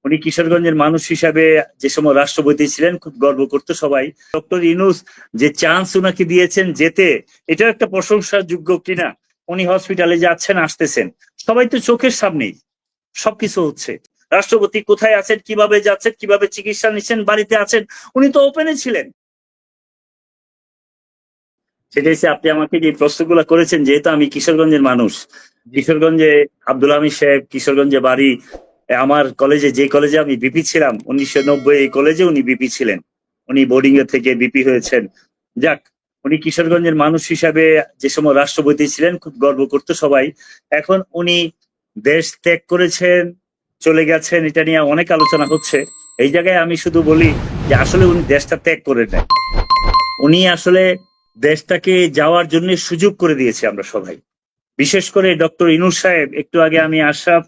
উনি কিশোরগঞ্জের মানুষ হিসাবে যে সময় রাষ্ট্রপতি ছিলেন খুব গর্ব করতো সবাই। ডক্টর ইউনূস যে চান্স উনাকে দিয়েছেন যেতে, এটা একটা প্রশংসার যোগ্য কিনা। উনি হসপিটালে যাচ্ছেন আসতেছেন, সবাই তো চোখের সামনেই সবকিছু হচ্ছে। রাষ্ট্রপতি কোথায় আছেন, কিভাবে যাচ্ছেন, কিভাবে চিকিৎসা নিচ্ছেন, বাড়িতে আছেন, উনি তো ওপেনে ছিলেন। সেটাই আপনি আমাকে যে প্রশ্নগুলো করেছেন, যেহেতু আমি কিশোরগঞ্জের মানুষ, কিশোরগঞ্জে আব্দুল হামিদ সাহেব কিশোরগঞ্জে বাড়ি। আমার কলেজে, যে কলেজে আমি বিপি ছিলাম 1990, এই কলেজে উনি বিপি ছিলেন। উনি বোর্ডিং এর থেকে বিপি হয়েছেন। যাক, উনি কিশোরগঞ্জের মানুষ হিসাবে যে সময় রাষ্ট্রপতি ছিলেন খুব গর্ব করতো সবাই। এখন উনি দেশ ত্যাগ করেছেন, চলে গেছেন, এটা নিয়ে অনেক আলোচনা হচ্ছে। এই জায়গায় আমি শুধু বলি যে আসলে উনি দেশটা ত্যাগ করে নেন। উনি আসলে দেশটাকে যাওয়ার জন্য সুযোগ করে দিয়েছে আমরা সবাই, বিশেষ করে ডক্টর ইউনূস সাহেব। একটু আগে আমি আশরাফ,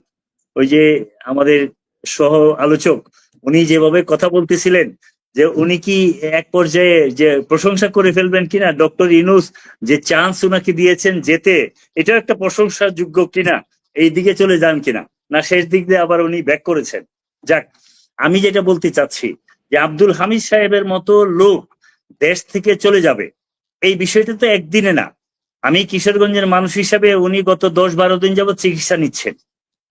ওই যে আমাদের সহ আলোচক, উনি যেভাবে কথা বলতেছিলেন যে উনি কি এক পর্যায়ে যে প্রশংসা করে ফেলবেন কিনা, ডক্টর ইউনূস যে চান্স উনাকে দিয়েছেন যেতে, এটা একটা প্রশংসার যোগ্য কিনা, এই দিকে চলে যান কিনা, না শেষ দিক দিয়ে আবার উনি ব্যাক করেছেন। যাক, আমি যেটা বলতে চাচ্ছি যে আব্দুল হামিদ সাহেবের মতো লোক দেশ থেকে চলে যাবে, এই বিষয়টা তো একদিনে না। আমি কিশোরগঞ্জের মানুষ হিসাবে, উনি গত 10-12 দিন যাবত চিকিৎসা নিচ্ছেন।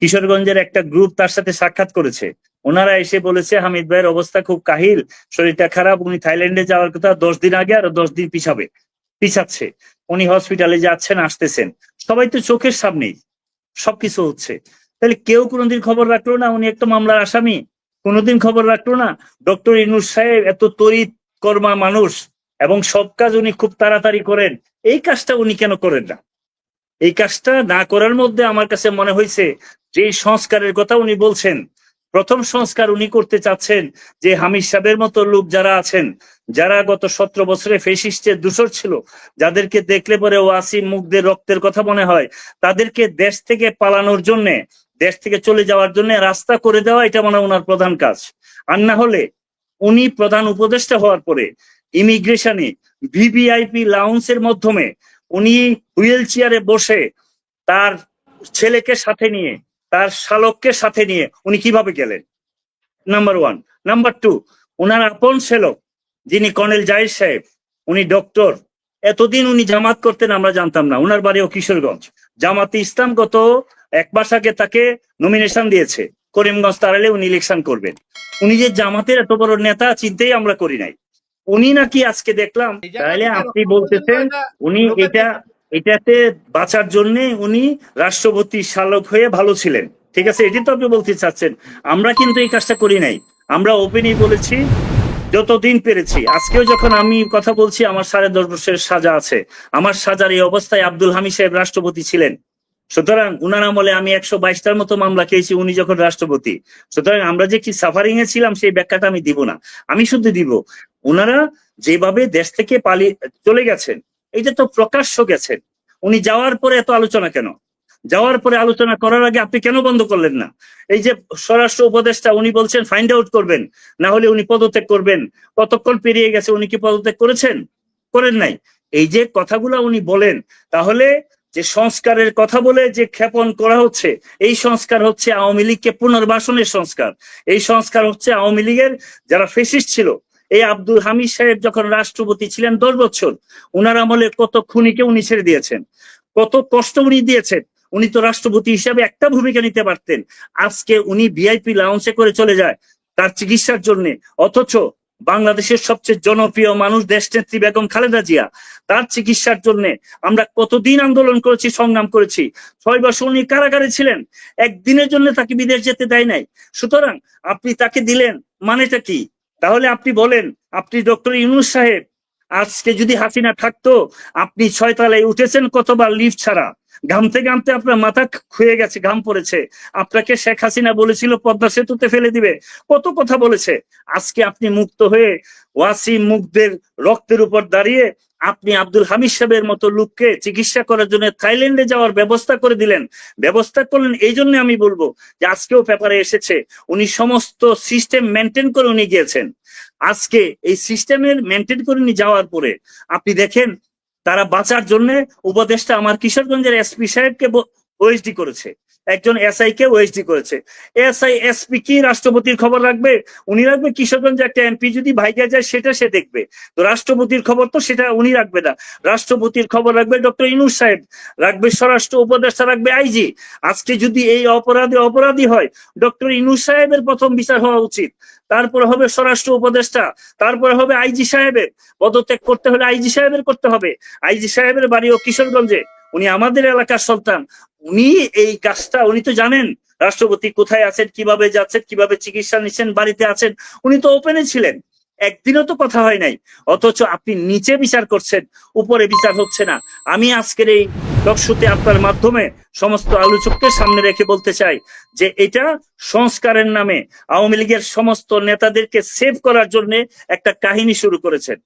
কিশোরগঞ্জের একটা গ্রুপ তার সাথে সাক্ষাৎ করেছে। ওনারা এসে বলেছে হামিদ ভাইয়ের অবস্থা খুব কাহিল, শরীরটা খারাপ, উনি থাইল্যান্ডে যাওয়ার কথা 10 দিন আগে, আরো 10 দিন পিছাচ্ছে। উনি হসপিটালে যাচ্ছেন আসতেছেন, সবাই তো চোখের সামনেই সবকিছু হচ্ছে। তাহলে কেউ কোনোদিন খবর রাখলো না উনি একটা মামলার আসামি? কোনোদিন খবর রাখলো না? ডক্টর ইউনূস সাহেব এত তড়িৎ কর্মা মানুষ, এবং সব কাজ উনি খুব তাড়াতাড়ি করেন, এই কাজটা উনি কেন করেন না? এই কাজটা না করার মধ্যে আমার কাছে মনে হয়েছে যে সংস্কারের কথা উনি বলছেন, প্রথম সংস্কার উনি করতে চাচ্ছেন যে হামিদ সাহেবের মতো লোক যারা আছেন, যারা গত 17 বছরে ফেসিস্টের দূষর ছিল, যাদেরকে দেখলে পরে ওয়াসিম মুগ্ধের রক্তের কথা মনে হয়, তাদেরকে দেশ থেকে পালানোর জন্য, দেশ থেকে চলে যাওয়ার জন্য রাস্তা করে দেওয়া, এটা মনে হয় ওনার প্রধান কাজ। আর না হলে উনি প্রধান উপদেষ্টা হওয়ার পরে ইমিগ্রেশনে ভিভিআইপি লাউন্সের মাধ্যমে উনি হুইল চেয়ারে বসে তার ছেলেকে সাথে নিয়ে, তার শালককে সাথে নিয়ে উনি কিভাবে গেলেন? Number one. নাম্বার টু, ওনার আপন ছেলক যিনি কর্নেল জাহিদ সাহেব, উনি ডক্টর, এতদিন উনি জামাত করতেন আমরা জানতাম না। ওনার বাড়িও কিশোরগঞ্জ। জামাতে ইসলাম গত 1 মাস আগে তাকে নমিনেশন দিয়েছে, করিমগঞ্জ তাড়ালে উনি ইলেকশন করবেন। উনি যে জামাতের এত বড় নেতা চিন্তাই আমরা করি নাই। উনি নাকি আজকে দেখলাম, তাহলে আপনি বলতেছেন উনি এটাতে বাঁচার জন্য উনি রাষ্ট্রপতি শালক হয়ে ভালো ছিলেন। ঠিক আছে, এটি তো আপনি বলতে চাচ্ছেন। আমরা কিন্তু এই কাজটা করি নাই। আমরা ওপেনই বলেছি যতদিন পেরেছি। আজকেও যখন আমি কথা বলছি, আমার 10.5 বছরের সাজা আছে। আমার সাজার এই অবস্থায় আব্দুল হামিদ সাহেব রাষ্ট্রপতি ছিলেন। সুতরাং উনার আমলে আমি 122টার মতো মামলা খেয়েছি উনি যখন রাষ্ট্রপতি। সুতরাং আমরা যে কি সাফারিং এ ছিলাম সেই ব্যাখ্যাটা আমি দিব না। আমি শুধু দিব উনারা যেভাবে দেশ থেকে পালিয়ে চলে গেছেন, এটা তো প্রকাশ্য গেছেন। উনি যাওয়ার পরে এত আলোচনা কেন? যাওয়ার পরে আলোচনা করার আগে আপনি কেন বন্ধ করলেন না? এই যে স্বরাষ্ট্র উপদেষ্টা উনি বলছেন ফাইন্ড আউট করবেন, না হলে উনি পদত্যাগ করবেন। কতক্ষণ পেরিয়ে গেছে, উনি কি পদত্যাগ করেছেন? করেন নাই। এই যে কথাগুলো উনি বলেন, তাহলে যে সংস্কারের কথা বলে যে ক্ষেপণ করা হচ্ছে, এই সংস্কার হচ্ছে আওয়ামী লীগকে পুনর্বাসনের সংস্কার। এই সংস্কার হচ্ছে আওয়ামী লীগের যারা ফেসিস্ট ছিল। এই আব্দুল হামিদ সাহেব যখন রাষ্ট্রপতি ছিলেন 10 বছর, উনার আমলে কত খুনিকে উনি ছেড়ে দিয়েছেন, কত কষ্ট উনি দিয়েছেন। উনি তো রাষ্ট্রপতি হিসাবে একটা ভূমিকা নিতে পারতেন। আজকে উনি ভিআইপি লাউঞ্জে করে চলে যায় তার চিকিৎসার জন্য, অথচ বাংলাদেশের সবচেয়ে জনপ্রিয় মানুষ দেশনেত্রী বেগম খালেদা জিয়া, তার চিকিৎসার জন্য আমরা কতদিন আন্দোলন করেছি, সংগ্রাম করেছি। 6 বছর উনি কারাগারে ছিলেন, একদিনের জন্য তাকে বিদেশ যেতে দেয় নাই। সুতরাং আপনি তাকে দিলেন, মানেটা কি? তাহলে আপনি বলেন, আপনি ডক্টর ইউনূস সাহেব, আজকে যদি হাসিনা থাকতো, আপনি 6 তলায় উঠেছেন কতবার লিফট ছাড়া, ঘামতে ঘামতে আপনার মাথা ক্ষয়ে গেছে, ঘাম পড়েছে। আপনাকে শেখ হাসিনা বলেছিল পদ্মা সেতুতে ফেলে দিবে, কত কথা বলেছে। আজকে আপনি মুক্ত হয়ে ওয়াসিম মুগ্ধের রক্তের উপর দাঁড়িয়ে আপনি আব্দুল হামিদ সাহেবের মতো লোককে চিকিৎসা করার জন্য থাইল্যান্ডে যাওয়ার ব্যবস্থা করে দিলেন। ব্যবস্থা করলেন এই জন্য আমি বলবো যে আজকেও পেপারে এসেছে উনি সমস্ত সিস্টেম মেনটেন করে উনি গিয়েছেন। আজকে এই সিস্টেমের মেনটেন করে উনি যাওয়ার পরে আপনি দেখেন তারা বাঁচার জন্য উপদেষ্টা আমার কিশোরগঞ্জের এসপি সাহেবকে ওএসডি করেছে। একজন এসআই কে ওএসডি করেছে। এসআই এসপি কি রাষ্ট্রপতির খবর রাখবে? উনি রাখবে কিশোরগঞ্জে একটা এমপি যদি ভাইগা যায় সেটা সে দেখবে, তো রাষ্ট্রপতির খবর তো সেটা উনি রাখবে না। রাষ্ট্রপতির খবর রাখবে ডক্টর ইউনূস সাহেব, রাখবে স্বরাষ্ট্র উপদেষ্টা, রাখবে আইজি। আজকে যদি এই অপরাধী হয়, ডক্টর ইউনূস সাহেবের প্রথম বিচার হওয়া উচিত, তারপরে হবে স্বরাষ্ট্র উপদেষ্টা, তারপরে হবে আইজি সাহেবের। পদত্যাগ করতে হলে আইজি সাহেবের করতে হবে। আইজি সাহেবের বাড়িও কিশোরগঞ্জে, উনি আমাদের এলাকার সন্তান। উনি এই কাজটা, উনি তো জানেন রাষ্ট্রপতি কোথায় আছেন, কিভাবে যাচ্ছেন, কিভাবে চিকিৎসা নিচ্ছেন, বাড়িতে আছেন। উনি তো ওপেনে ছিলেন, একদিনও তো কথা হয় নাই। অথচ আপনি নিচে বিচার করছেন, উপরে বিচার হচ্ছে না। আমি আজকের এই টকশোতে আপনার মাধ্যমে সমস্ত আলোচককে সামনে রেখে বলতে চাই যে এটা সংস্কারের নামে আওয়ামী লীগের সমস্ত নেতাদেরকে সেভ করার জন্য একটা কাহিনী শুরু করেছেন।